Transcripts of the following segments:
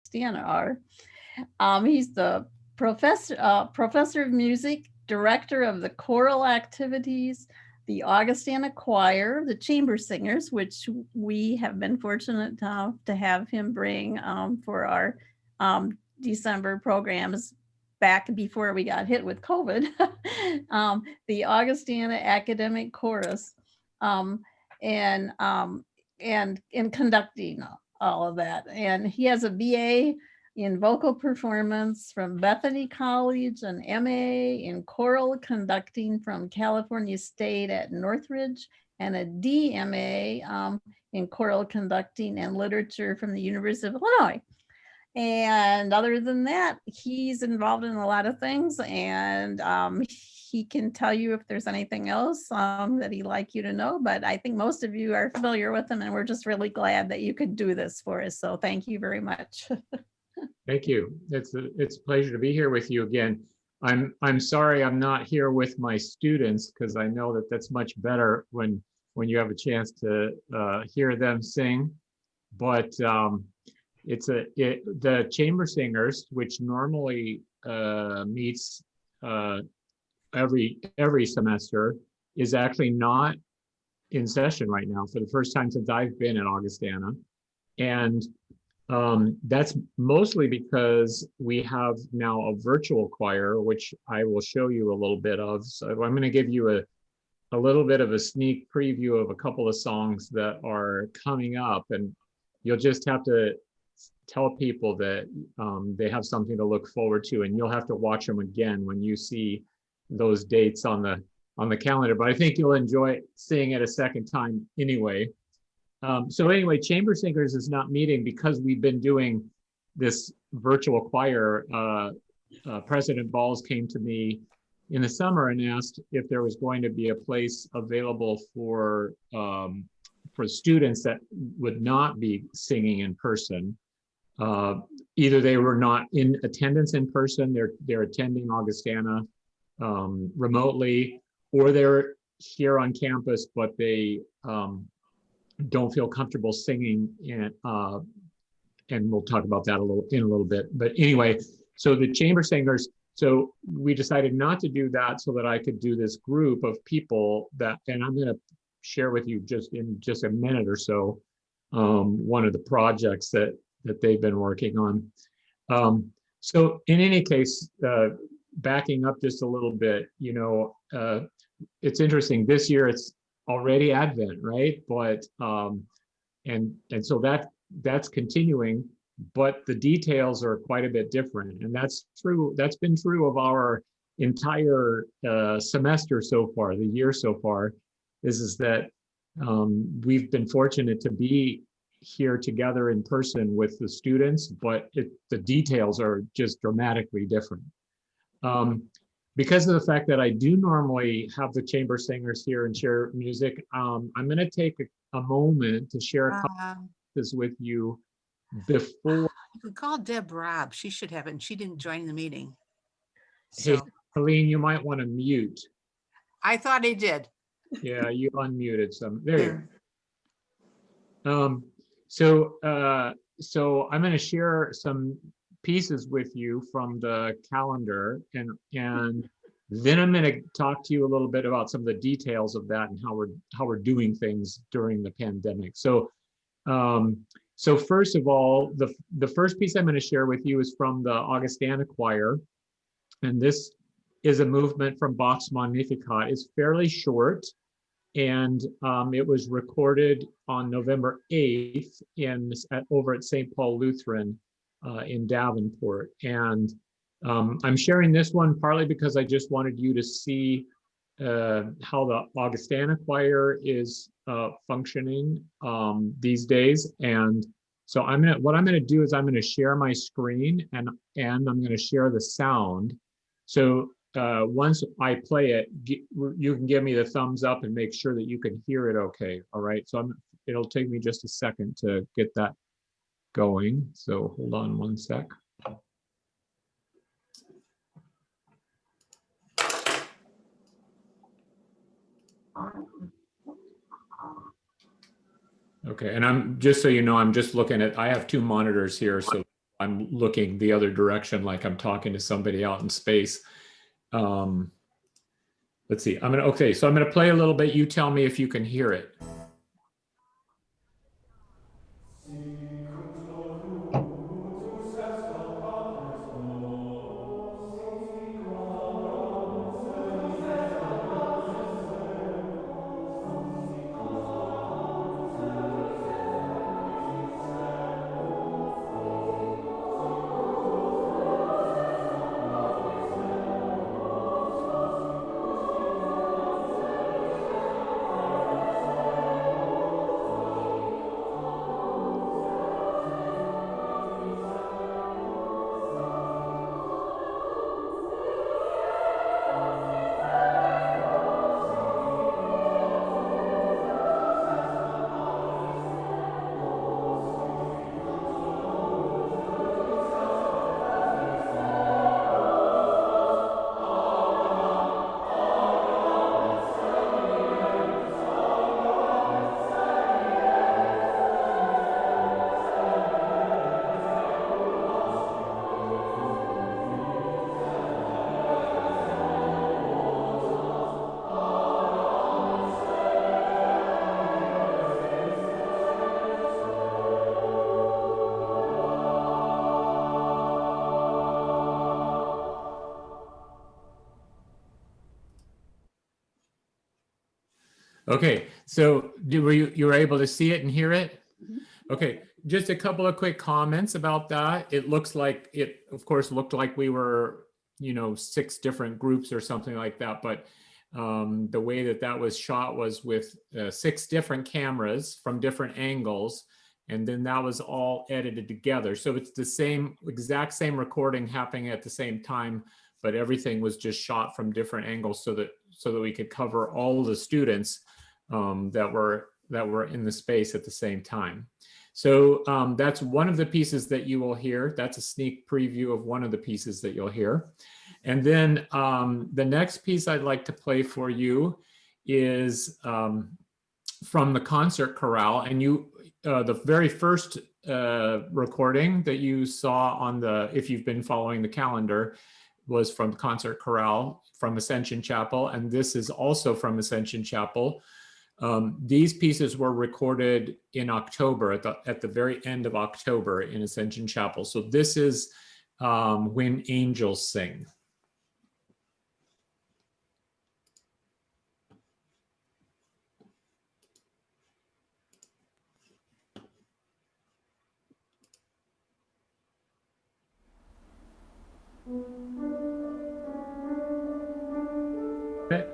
Augustana are. He's the professor of music, director of the choral activities, the Augustana Choir, the chamber singers, which we have been fortunate to have him bring for our December programs back before we got hit with COVID. The Augustana Academic Chorus, and in conducting all of that. And he has a BA in vocal performance from Bethany College, an MA in choral conducting from California State at Northridge, and a DMA in choral conducting and literature from the University of Illinois. And other than that, he's involved in a lot of things, and he can tell you if there's anything else that he'd like you to know. But I think most of you are familiar with him, and we're just really glad that you could do this for us. So thank you very much. Thank you. It's a pleasure to be here with you again. I'm sorry I'm not here with my students, because I know that that's much better when you have a chance to hear them sing. But the chamber singers, which normally meets every semester, is actually not in session right now for the first time since I've been at Augustana. And that's mostly because we have now a virtual choir, which I will show you a little bit of. So I'm going to give you a little bit of a sneak preview of a couple of songs that are coming up, and you'll just have to tell people that they have something to look forward to, and you'll have to watch them again when you see those dates on the calendar. But I think you'll enjoy seeing it a second time anyway. So anyway, Chamber Singers is not meeting because we've been doing this virtual choir. President Balls came to me in the summer and asked if there was going to be a place available for students that would not be singing in person. Either they were not in attendance in person, they're attending Augustana remotely, or they're here on campus, but they don't feel comfortable singing, and we'll talk about that in a little bit. But anyway, so the chamber singers, so we decided not to do that so that I could do this group of people that, and I'm going to share with you in just a minute or so one of the projects that they've been working on. So in any case, backing up just a little bit, it's interesting. This year it's already Advent, right? But and so that's continuing, but the details are quite a bit different, and that's true. That's been true of our entire semester so far, the year so far. Is that we've been fortunate to be here together in person with the students, but the details are just dramatically different. Because of the fact that I do normally have the chamber singers here and share music, I'm going to take a moment to share a couple of this with you before. You could call Deb Robb. She should have it, and she didn't join the meeting. Hey, So Helene, you might want to mute. I thought I did. Yeah, you unmuted some. There you go. So I'm going to share some pieces with you from the calendar, and then I'm going to talk to you a little bit about some of the details of that and how we're doing things during the pandemic. So first of all, the first piece I'm going to share with you is from the Augustana Choir, and this is a movement from Bach's Magnificat. It's fairly short, and it was recorded on November 8th over at St. Paul Lutheran in Davenport. And I'm sharing this one partly because I just wanted you to see how the Augustana Choir is functioning these days. And so what I'm gonna do is I'm gonna share my screen, and I'm gonna share the sound. So once I play it, you can give me the thumbs up and make sure that you can hear it okay. All right, so it'll take me just a second to get that going. So hold on one sec. Okay, and I'm just so you know, I'm just looking at, I have two monitors here, so I'm looking the other direction like I'm talking to somebody out in space. Um, let's see. Okay, so I'm gonna play a little bit. You tell me if you can hear it. Okay, so you were able to see it and hear it? Okay, just a couple of quick comments about that. It looks like it, of course, looked like we were, 6 different groups or something like that. But the way that that was shot was with 6 different cameras from different angles, and then that was all edited together. So it's the exact same recording happening at the same time, but everything was just shot from different angles so that we could cover all the students that were in the space at the same time. So that's one of the pieces that you will hear. That's a sneak preview of one of the pieces that you'll hear. And then the next piece I'd like to play for you is from the concert chorale. And the very first recording that you saw if you've been following the calendar, was from concert chorale from Ascension Chapel. And this is also from Ascension Chapel. These pieces were recorded in October, at the very end of October in Ascension Chapel. So this is When Angels Sing. Okay.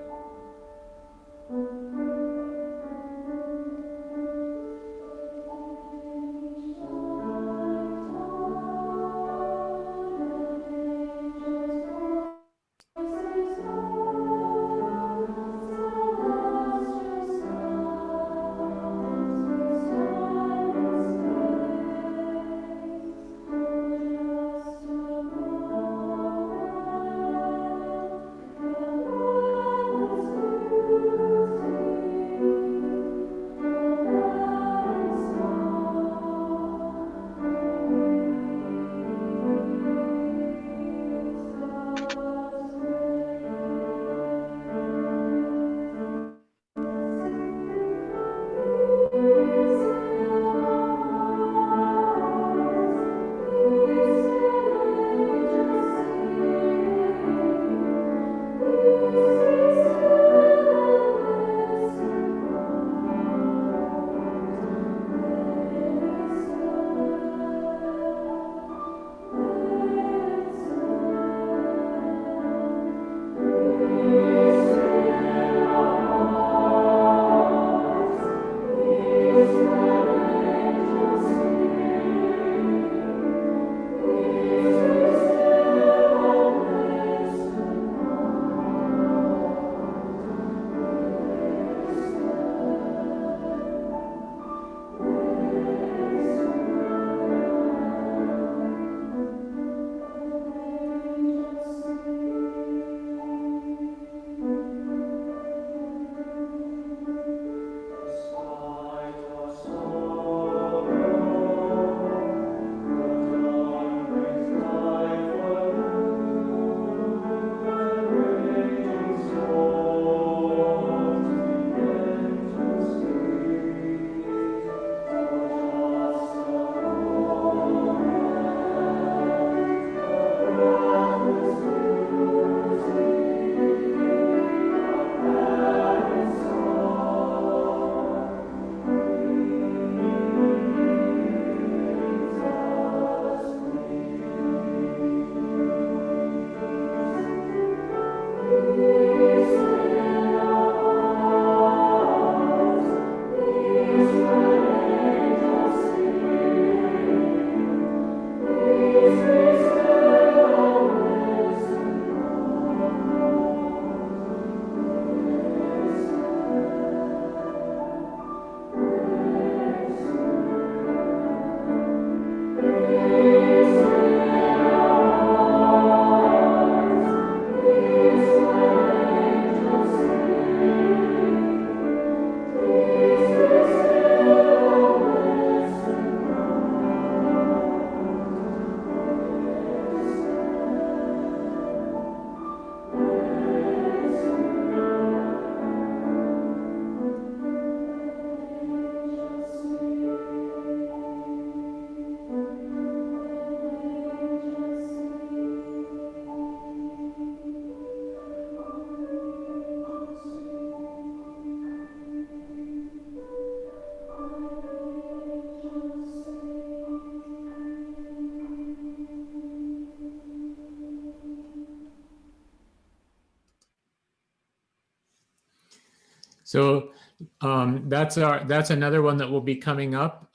So that's another one that will be coming up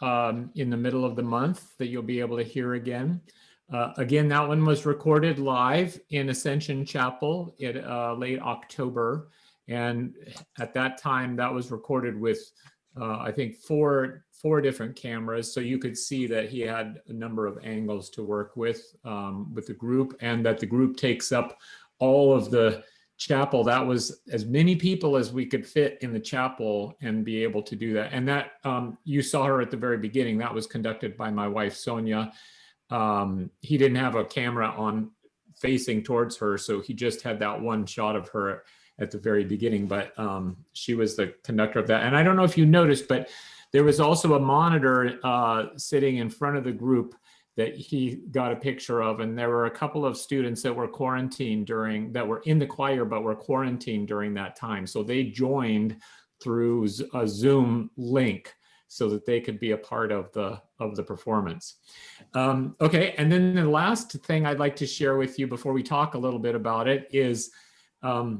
in the middle of the month that you'll be able to hear again. Again, that one was recorded live in Ascension Chapel in late October. And at that time, that was recorded with, I think, four different cameras. So you could see that he had a number of angles to work with the group, and that the group takes up all of the chapel. That was as many people as we could fit in the chapel and be able to do that. And that you saw her at the very beginning. That was conducted by my wife, Sonia. He didn't have a camera on facing towards her, so he just had that one shot of her at the very beginning, but she was the conductor of that. And I don't know if you noticed, but there was also a monitor sitting in front of the group that he got a picture of. And there were a couple of students that were quarantined that were in the choir, but were quarantined during that time. So they joined through a Zoom link so that they could be a part of the performance. Okay, and then the last thing I'd like to share with you before we talk a little bit about it is a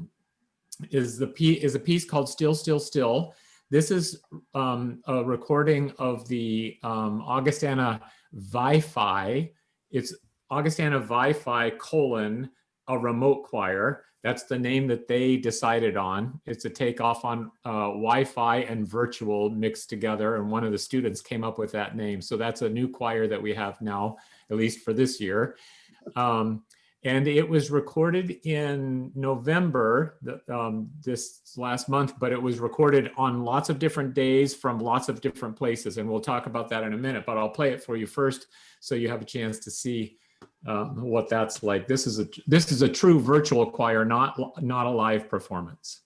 piece called Still, Still, Still. This is a recording of the Augustana Wi-Fi. It's Augustana Wi-Fi : a remote choir. That's the name that they decided on. It's a takeoff on Wi-Fi and virtual mixed together, and one of the students came up with that name. So that's a new choir that we have now, at least for this year. And it was recorded in November, this last month, but it was recorded on lots of different days from lots of different places. And we'll talk about that in a minute, but I'll play it for you first so you have a chance to see what that's like. This is a true virtual choir, not a live performance.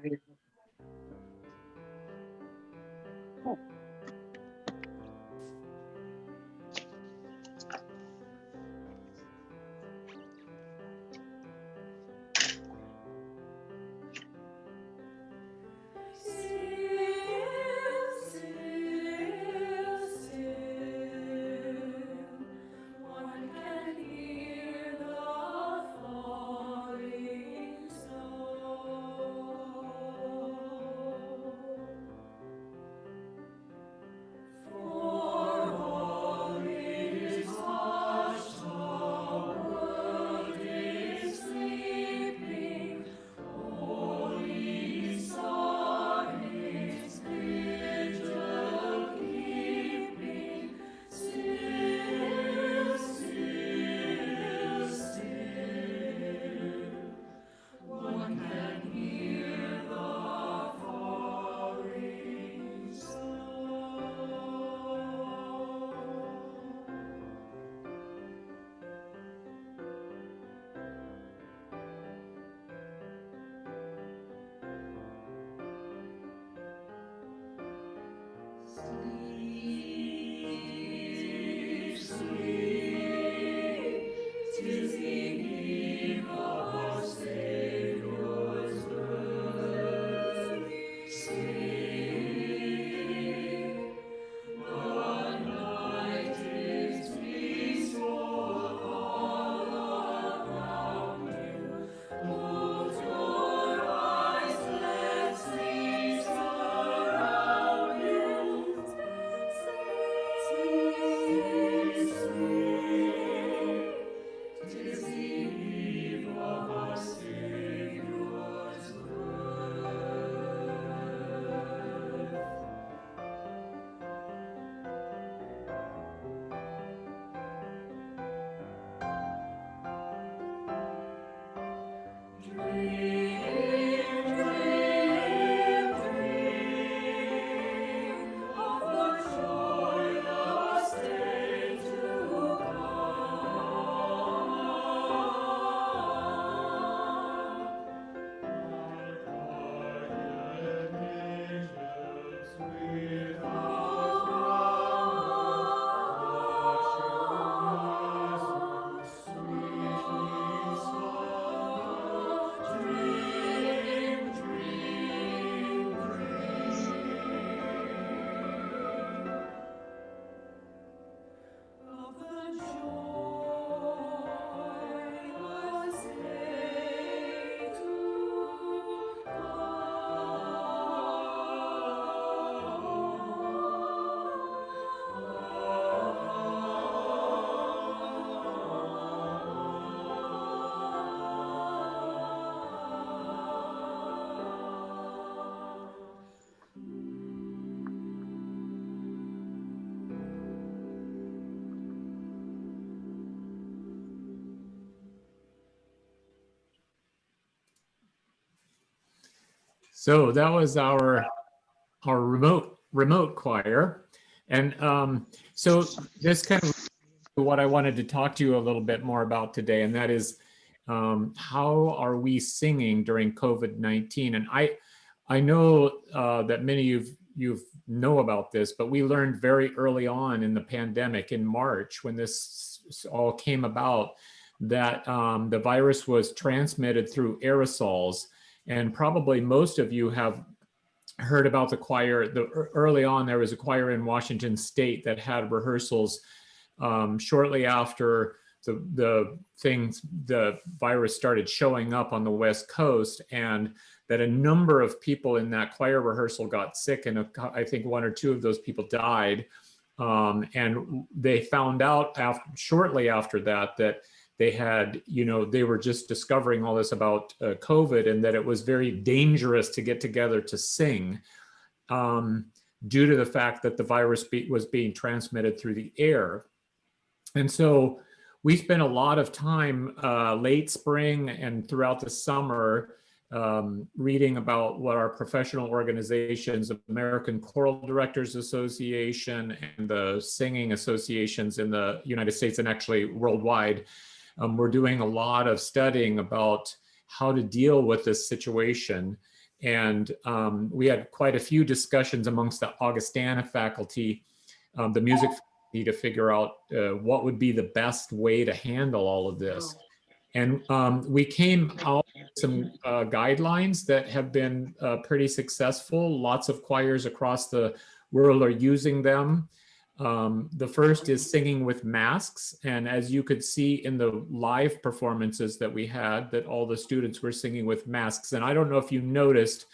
Hear the falling snow. So that was our remote choir, and so this kind of what I wanted to talk to you a little bit more about today, and that is how are we singing during COVID-19? And I know that many of you know about this, but we learned very early on in the pandemic in March when this all came about that the virus was transmitted through aerosols. And probably most of you have heard about the choir. Early on, there was a choir in Washington State that had rehearsals shortly after the virus started showing up on the West Coast, and that a number of people in that choir rehearsal got sick, and I think one or two of those people died. And they found out shortly after that they had, they were just discovering all this about COVID, and that it was very dangerous to get together to sing due to the fact that the virus was being transmitted through the air. And so we spent a lot of time late spring and throughout the summer reading about what our professional organizations, the American Choral Directors Association and the singing associations in the United States and actually worldwide, we're doing a lot of studying about how to deal with this situation. And we had quite a few discussions amongst the Augustana faculty, the music faculty, to figure out what would be the best way to handle all of this. And we came out with some guidelines that have been pretty successful. Lots of choirs across the world are using them. The first is singing with masks. And as you could see in the live performances that we had, that all the students were singing with masks. And I don't know if you noticed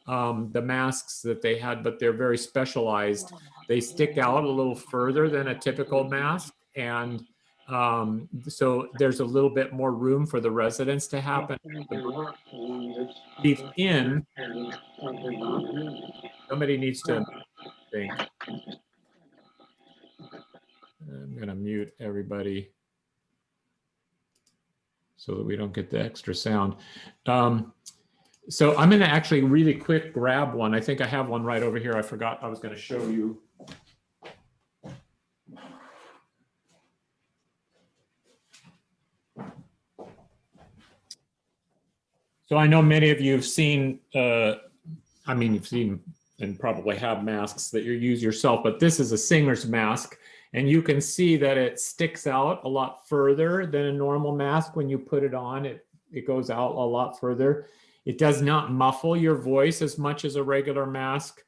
the masks that they had, but they're very specialized. They stick out a little further than a typical mask. And so there's a little bit more room for the resonance to happen. Breathe in. Somebody needs to think. I'm going to mute everybody so that we don't get the extra sound. So I'm going to actually really quick grab one. I think I have one right over here. I forgot I was going to show you. So I know many of you have seen, you've seen and probably have masks that you use yourself, but this is a singer's mask. And you can see that it sticks out a lot further than a normal mask. When you put it on, it goes out a lot further. It does not muffle your voice as much as a regular mask.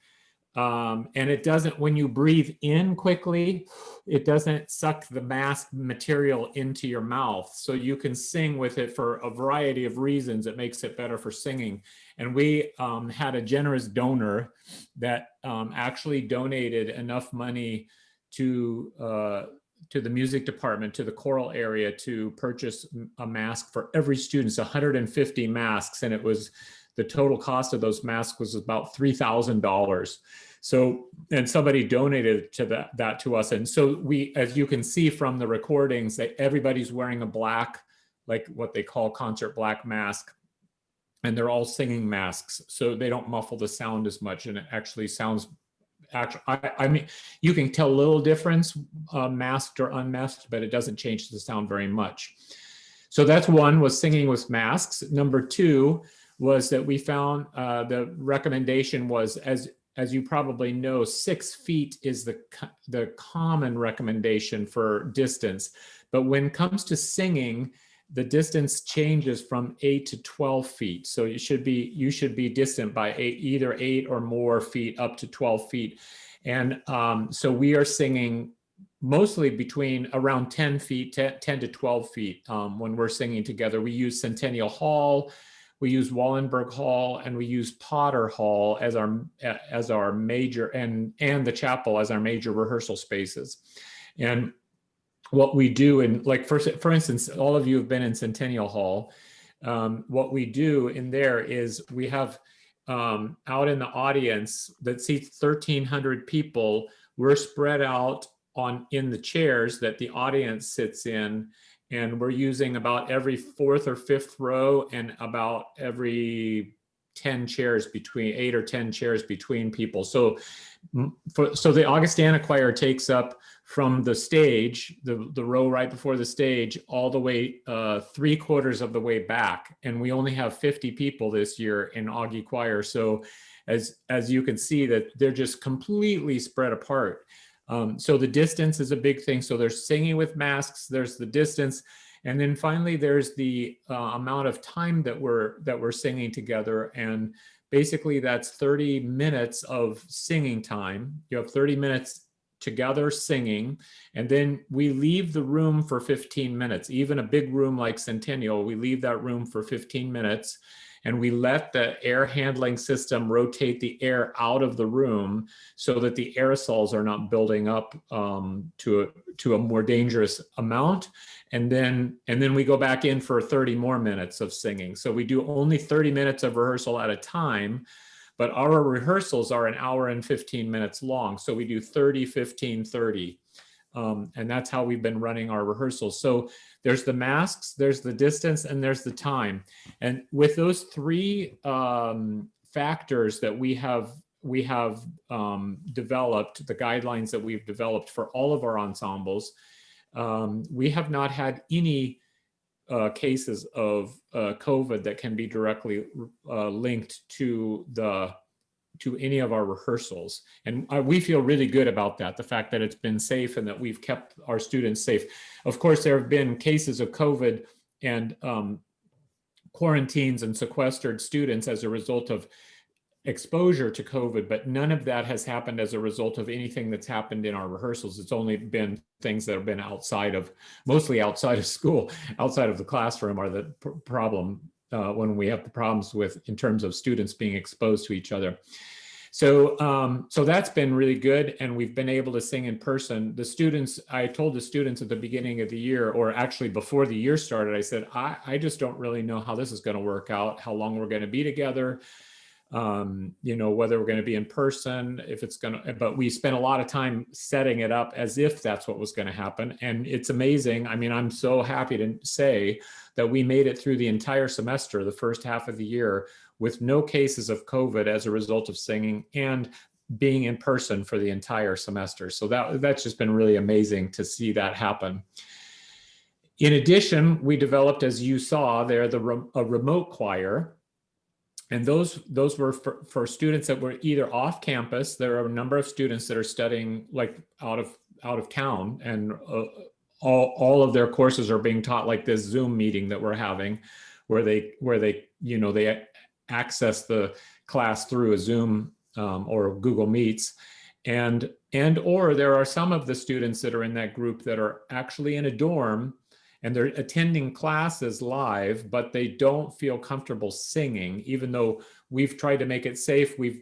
And it doesn't, when you breathe in quickly, it doesn't suck the mask material into your mouth. So you can sing with it for a variety of reasons. It makes it better for singing. And we had a generous donor that actually donated enough money to the music department, to the choral area, to purchase a mask for every student. It's 150 masks, and it was, the total cost of those masks was about $3,000. So, and somebody donated to that to us. And so we, as you can see from the recordings, that everybody's wearing a black, like what they call concert black mask, and they're all singing masks, so they don't muffle the sound as much, and it actually sounds. I mean, you can tell a little difference, masked or unmasked, but it doesn't change the sound very much. So that's one, was singing with masks. Number two was that we found the recommendation was, as you probably know, 6 feet is the common recommendation for distance. But when it comes to singing, the distance changes from 8 to 12 feet. So you should be distant by either 8 or more feet up to 12 feet. And so we are singing mostly between around 10 feet, 10 to 12 feet when we're singing together. We use Centennial Hall, we use Wallenberg Hall, and we use Potter Hall as our major, and the chapel as our major rehearsal spaces. And what we do, and like for instance, all of you have been in Centennial Hall. What we do in there is we have out in the audience that seats 1,300 people. We're spread out in the chairs that the audience sits in, and we're using about every 4th or 5th row and about every 10 chairs between 8 or 10 chairs between people. So so the Augustana choir takes up from the stage, the row right before the stage, all the way 3/4 of the way back. And we only have 50 people this year in Augie choir. So as you can see, that they're just completely spread apart. So the distance is a big thing. So they're singing with masks, there's the distance. And then finally, there's the amount of time that we're singing together. And basically that's 30 minutes of singing time. You have 30 minutes together singing, and then we leave the room for 15 minutes. Even a big room like Centennial, we leave that room for 15 minutes, and we let the air handling system rotate the air out of the room so that the aerosols are not building up to a more dangerous amount. And then we go back in for 30 more minutes of singing. So we do only 30 minutes of rehearsal at a time, but our rehearsals are 1 hour and 15 minutes long. So we do 30, 15, 30. And that's how we've been running our rehearsals. So there's the masks, there's the distance, and there's the time. And with those three factors that we have developed, the guidelines that we've developed for all of our ensembles, we have not had any cases of COVID that can be directly linked to any of our rehearsals. And we feel really good about that, the fact that it's been safe and that we've kept our students safe. Of course, there have been cases of COVID and quarantines and sequestered students as a result of exposure to COVID, but none of that has happened as a result of anything that's happened in our rehearsals. It's only been things that have been mostly outside of school, outside of the classroom are the problem when we have the problems in terms of students being exposed to each other. So that's been really good, and we've been able to sing in person. I told the students at the beginning of the year, or actually before the year started, I said, I just don't really know how this is going to work out, how long we're going to be together. Whether we're going to be in person, but we spent a lot of time setting it up as if that's what was going to happen. And it's amazing. I mean, I'm so happy to say that we made it through the entire semester, the first half of the year, with no cases of COVID as a result of singing and being in person for the entire semester. So that's just been really amazing to see that happen. In addition, we developed, as you saw there, a remote choir. And those were for students that were either off campus. There are a number of students that are studying like out of town, and all of their courses are being taught like this Zoom meeting that we're having, where they access the class through a Zoom or Google Meets, or there are some of the students that are in that group that are actually in a dorm and they're attending classes live, but they don't feel comfortable singing, even though we've tried to make it safe. We've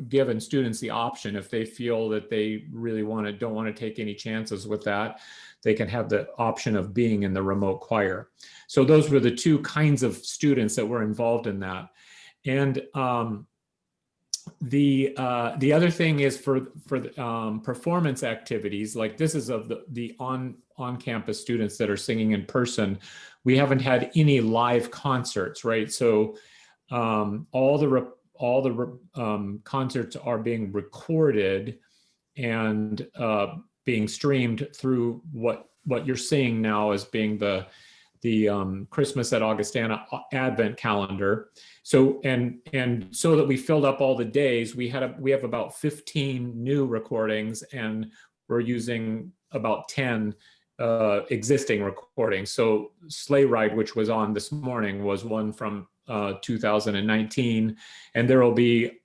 given students the option, if they feel that they really don't want to take any chances with that, they can have the option of being in the remote choir. So those were the two kinds of students that were involved in that. And the other thing is for the performance activities, like this is of the on-campus students that are singing in person. We haven't had any live concerts, right? So all the concerts are being recorded and being streamed through what you're seeing now as being the Christmas at Augustana Advent calendar. So and so that we filled up all the days, we have about 15 new recordings, and we're using about 10 existing recordings. So Sleigh Ride, which was on this morning, was one from 2019, and there will be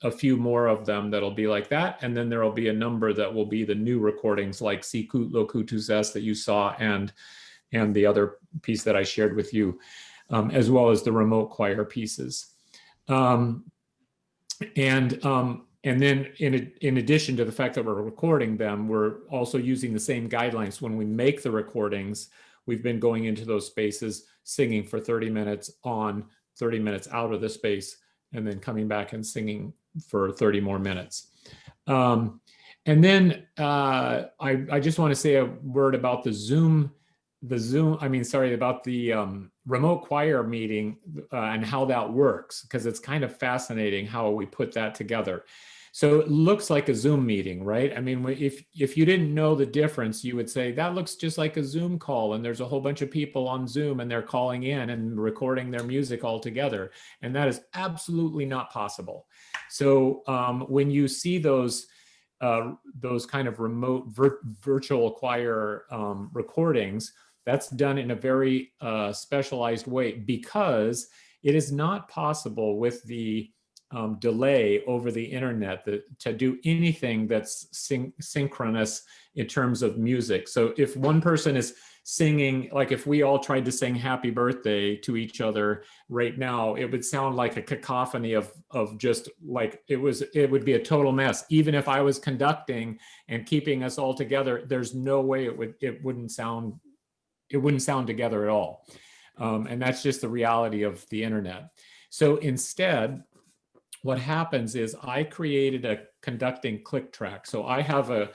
a few more of them that'll be like that, and then there will be a number that will be the new recordings, like Sicut Locutus Est that you saw, and the other piece that I shared with you, as well as the remote choir pieces. And then in addition to the fact that we're recording them, we're also using the same guidelines. When we make the recordings, we've been going into those spaces, singing for 30 minutes on, 30 minutes out of the space, and then coming back and singing for 30 more minutes. And then I just want to say a word about about the remote choir meeting and how that works, because it's kind of fascinating how we put that together. So it looks like a Zoom meeting, right? I mean, if you didn't know the difference, you would say that looks just like a Zoom call, and there's a whole bunch of people on Zoom and they're calling in and recording their music all together. And that is absolutely not possible. So when you see those kind of remote virtual choir recordings, that's done in a very specialized way, because it is not possible with the delay over the internet to do anything that's synchronous in terms of music. So if one person is singing, like if we all tried to sing happy birthday to each other right now, it would sound like a cacophony of just like, it would be a total mess. Even if I was conducting and keeping us all together, there's no way it wouldn't sound together at all. And that's just the reality of the internet. So instead, what happens is I created a conducting click track. So I have a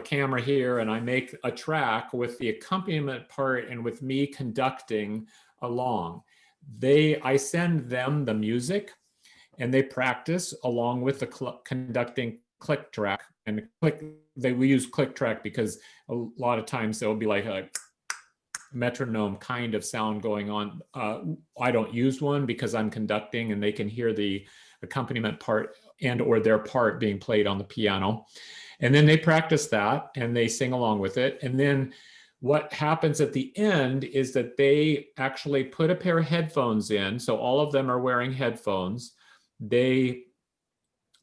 camera here, and I make a track with the accompaniment part and with me conducting along. I send them the music, and they practice along with the conducting click track. And we use click track because a lot of times there will be like a metronome kind of sound going on. I don't use one because I'm conducting, and they can hear the accompaniment part and or their part being played on the piano. And then they practice that and they sing along with it. And then what happens at the end is that they actually put a pair of headphones in. So all of them are wearing headphones. They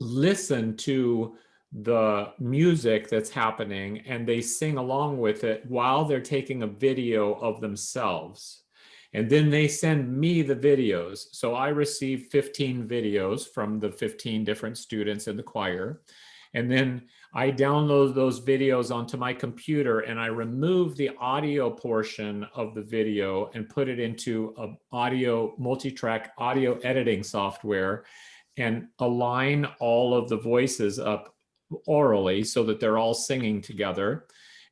listen to the music that's happening and they sing along with it while they're taking a video of themselves. And then they send me the videos. So I receive 15 videos from the 15 different students in the choir. And then I download those videos onto my computer, and I remove the audio portion of the video and put it into a multi-track audio editing software, and align all of the voices up orally so that they're all singing together.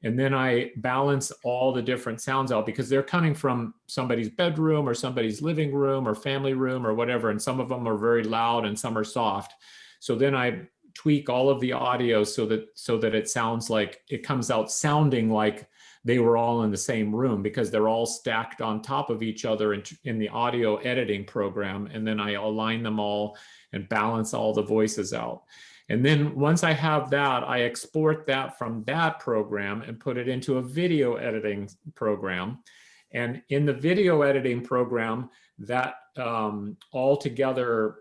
And then I balance all the different sounds out, because they're coming from somebody's bedroom or somebody's living room or family room or whatever. And some of them are very loud and some are soft. So then I tweak all of the audio so that it sounds like, it comes out sounding like they were all in the same room, because they're all stacked on top of each other in the audio editing program. And then I align them all and balance all the voices out. And then once I have that, I export that from that program and put it into a video editing program. And in the video editing program, that altogether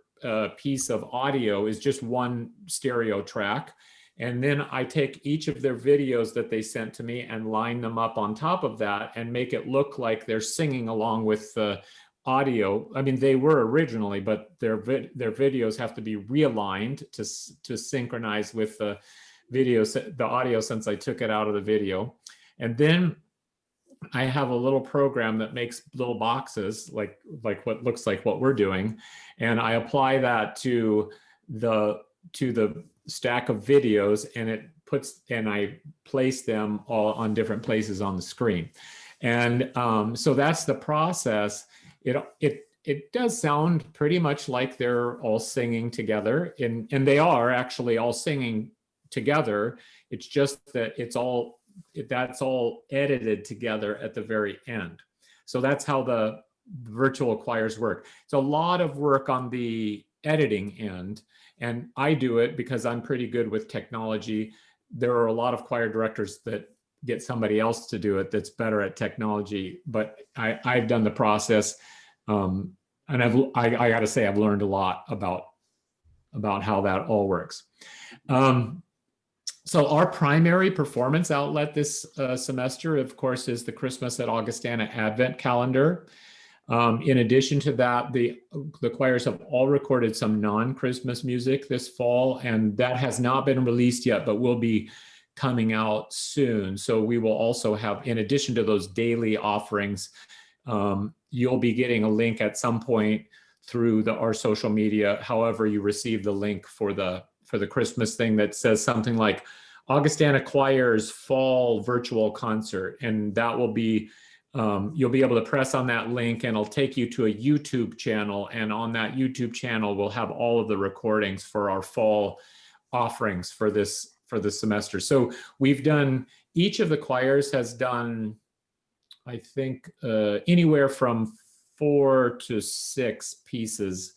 piece of audio is just one stereo track. And then I take each of their videos that they sent to me and line them up on top of that and make it look like they're singing along with the audio. I mean, they were originally, but their videos have to be realigned to synchronize with the audio, since I took it out of the video. And then I have a little program that makes little boxes like what looks like what we're doing, and I apply that to the stack of videos, and I place them all on different places on the screen. And so that's the process. It does sound pretty much like they're all singing together, and they are actually all singing together. It's just that that's all edited together at the very end. So that's how the virtual choirs work. It's a lot of work on the editing end, and I do it because I'm pretty good with technology. There are a lot of choir directors that get somebody else to do it that's better at technology, but I've done the process, and I got to say I've learned a lot about how that all works. So our primary performance outlet this semester, of course, is the Christmas at Augustana Advent calendar. In addition to that, the choirs have all recorded some non-Christmas music this fall, and that has not been released yet, but will be coming out soon. So we will also have, in addition to those daily offerings, you'll be getting a link at some point through our social media, however you receive the link for the Christmas thing, that says something like Augustana Choir's Fall Virtual Concert. And that will be you'll be able to press on that link and it'll take you to a YouTube channel. And on that YouTube channel, we'll have all of the recordings for our fall offerings for this semester. So we've done, each of the choirs has done, I think, anywhere from 4 to 6 pieces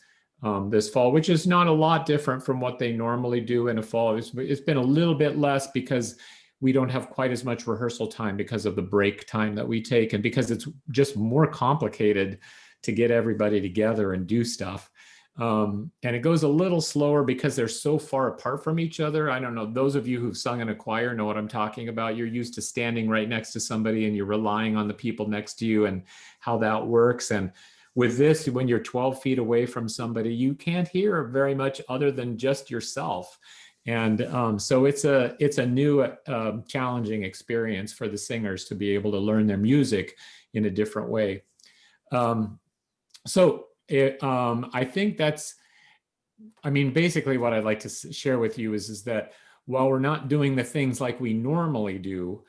this fall, which is not a lot different from what they normally do in a fall. It's been a little bit less because we don't have quite as much rehearsal time because of the break time that we take, and because it's just more complicated to get everybody together and do stuff. And it goes a little slower because they're so far apart from each other. I don't know, those of you who've sung in a choir know what I'm talking about. You're used to standing right next to somebody and you're relying on the people next to you and how that works. And with this, when you're 12 feet away from somebody, you can't hear very much other than just yourself. And so it's a new challenging experience for the singers to be able to learn their music in a different way. I think that's, I mean, basically what I'd like to share with you is that while we're not doing the things like we normally do,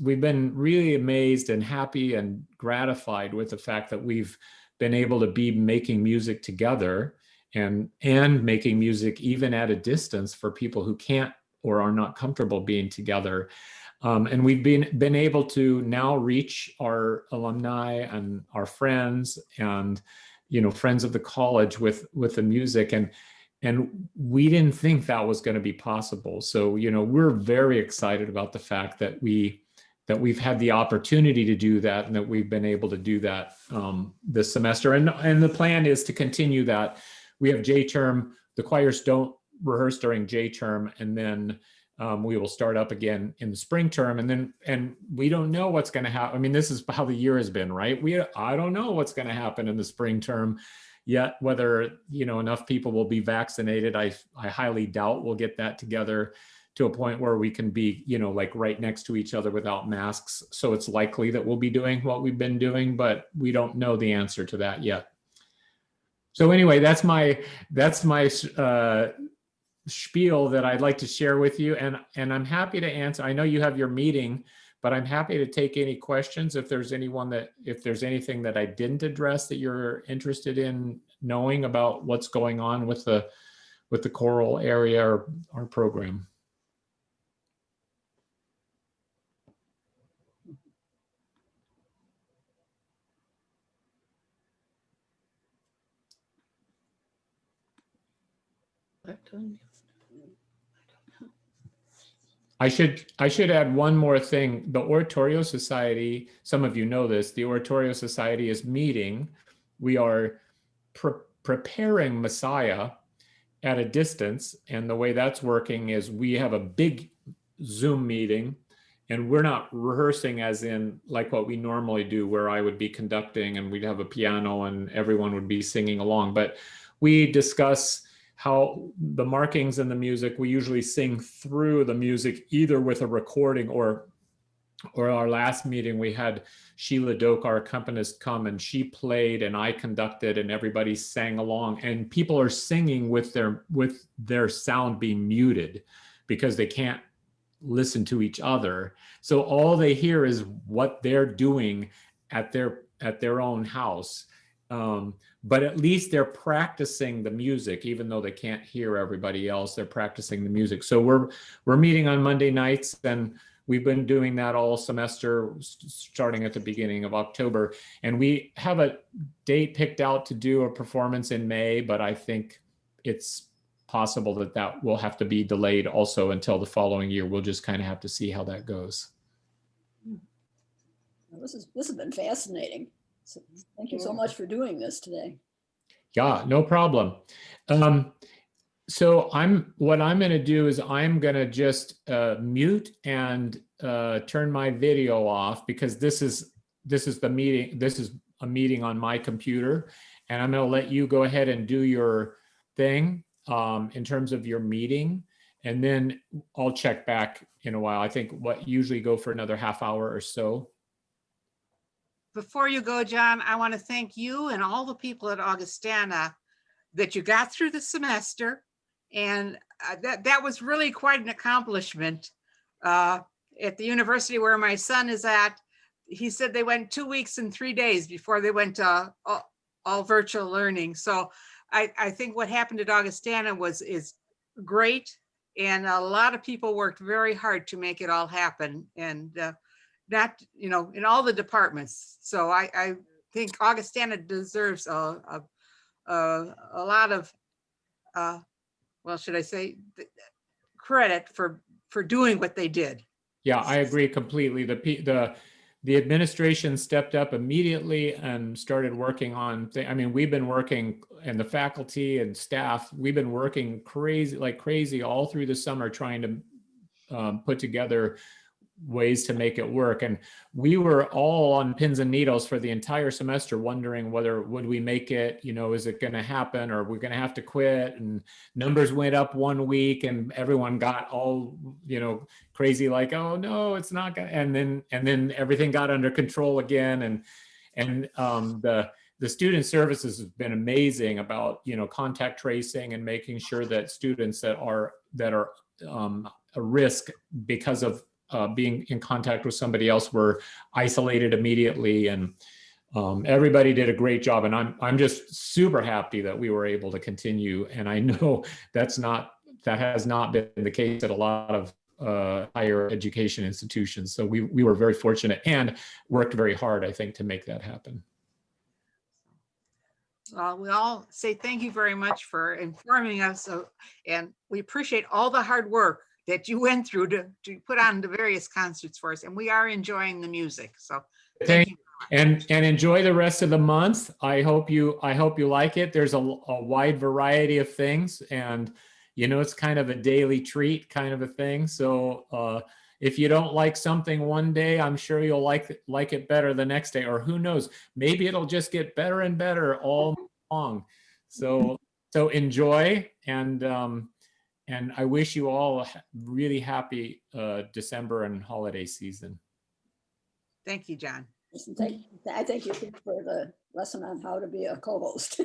we've been really amazed and happy and gratified with the fact that we've been able to be making music together and making music even at a distance for people who can't or are not comfortable being together. And we've been able to now reach our alumni and our friends and, you know, friends of the college with the music. And we didn't think that was going to be possible. So, you know, we're very excited about the fact that we've had the opportunity to do that and that we've been able to do that this semester. And the plan is to continue that. We have J term. The choirs don't rehearse during J term, and then we will start up again in the spring term. And we don't know what's going to happen. I mean, this is how the year has been, right? I don't know what's going to happen in the spring term yet, whether, you know, enough people will be vaccinated. I highly doubt we'll get that together to a point where we can be, you know, like right next to each other without masks. So it's likely that we'll be doing what we've been doing, but we don't know the answer to that yet. So anyway, that's my spiel that I'd like to share with you, and I'm happy to answer. I know you have your meeting, but I'm happy to take any questions if there's anything that I didn't address that you're interested in knowing about what's going on with the choral area or our program. I should add one more thing. The Oratorio Society, some of you know this, the Oratorio Society is meeting. We are preparing Messiah at a distance. And the way that's working is we have a big Zoom meeting, and we're not rehearsing as in like what we normally do, where I would be conducting and we'd have a piano and everyone would be singing along. But we discuss how the markings in the music, we usually sing through the music either with a recording or our last meeting we had Sheila Doak, our accompanist, come, and she played and I conducted and everybody sang along, and people are singing with their sound being muted because they can't listen to each other. So all they hear is what they're doing at their own house. But at least they're practicing the music, even though they can't hear everybody else. They're practicing the music. So we're meeting on Monday nights, and we've been doing that all semester, starting at the beginning of October. And we have a date picked out to do a performance in May, but I think it's possible that will have to be delayed also until the following year. We'll just kind of have to see how that goes. Well, this has been fascinating. So thank you so much for doing this today. Yeah, no problem. So what I'm going to do is I'm going to just mute and turn my video off, because this is the meeting. This is a meeting on my computer, and I'm going to let you go ahead and do your thing in terms of your meeting, and then I'll check back in a while. I think usually go for another half hour or so. Before you go, John, I want to thank you and all the people at Augustana that you got through the semester. And that was really quite an accomplishment. At the university where my son is at, he said they went 2 weeks and 3 days before they went to all virtual learning. So I think what happened at Augustana is great. And a lot of people worked very hard to make it all happen, and not, in all the departments. So I think Augustana deserves a lot of, well, should I say, credit for doing what they did. Yeah, I agree completely. The administration stepped up immediately and started working on I mean, we've been working, and the faculty and staff, we've been working like crazy all through the summer trying to put together ways to make it work. And we were all on pins and needles for the entire semester, wondering would we make it, is it going to happen, or we're going to have to quit. And numbers went up one week and everyone got all, crazy, like, oh no, it's not going to, and then everything got under control again. And the student services has been amazing about, contact tracing and making sure that students that are a risk because of being in contact with somebody else were isolated immediately. And everybody did a great job. And I'm just super happy that we were able to continue. And I know that has not been the case at a lot of higher education institutions. So we were very fortunate and worked very hard, I think, to make that happen. Well, we all say thank you very much for informing us. And we appreciate all the hard work that you went through to put on the various concerts for us. And we are enjoying the music. So thank you. And enjoy the rest of the month. I hope you like it. There's a wide variety of things, and it's kind of a daily treat kind of a thing. So if you don't like something one day, I'm sure you'll like it better the next day, or who knows, maybe it'll just get better and better all along. So enjoy, and I wish you all a really happy December and holiday season. Thank you, John. I thank you for the lesson on how to be a co-host.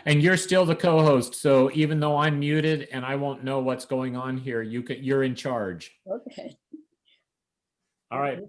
And you're still the co-host, so even though I'm muted and I won't know what's going on here, you're in charge. Okay. All right.